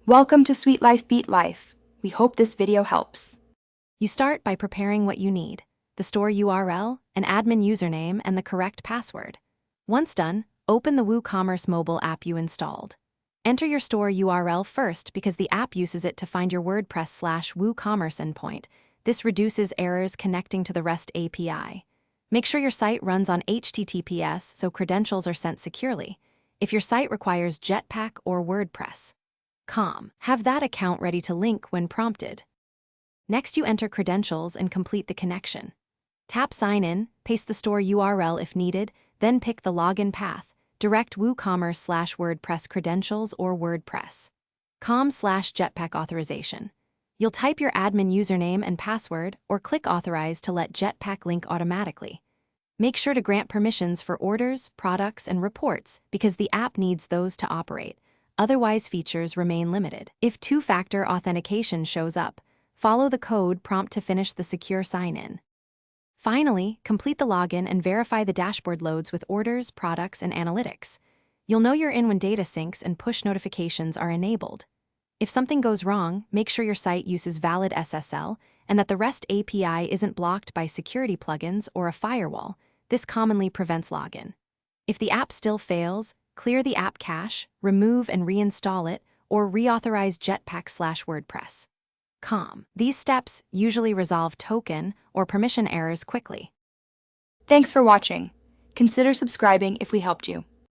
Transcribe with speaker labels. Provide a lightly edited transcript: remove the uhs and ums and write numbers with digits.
Speaker 1: Welcome to Sweet Life Beat Life. We hope this video helps.
Speaker 2: You start by preparing what you need: the store URL, an admin username, and the correct password. Once done, open the Woocommerce mobile app you installed. Enter your store URL first because the app uses it to find your WordPress/Woocommerce endpoint. This reduces errors connecting to the REST API. Make sure your site runs on HTTPS so credentials are sent securely. If your site requires Jetpack or WordPress, have that account ready to link when prompted. Next, you enter credentials and complete the connection. Tap Sign In, paste the store URL if needed, then pick the login path, direct Woocommerce/WordPress credentials or WordPress. .com/Jetpack authorization. You'll type your admin username and password or click Authorize to let Jetpack link automatically. Make sure to grant permissions for orders, products, and reports because the app needs those to operate. Otherwise, features remain limited. If two-factor authentication shows up, follow the code prompt to finish the secure sign-in. Finally, complete the login and verify the dashboard loads with orders, products, and analytics. You'll know you're in when data syncs and push notifications are enabled. If something goes wrong, make sure your site uses valid SSL and that the REST API isn't blocked by security plugins or a firewall. This commonly prevents login. If the app still fails, clear the app cache, remove and reinstall it, or reauthorize Jetpack/WordPress. These steps usually resolve token or permission errors quickly.
Speaker 1: Thanks for watching. Consider subscribing if we helped you.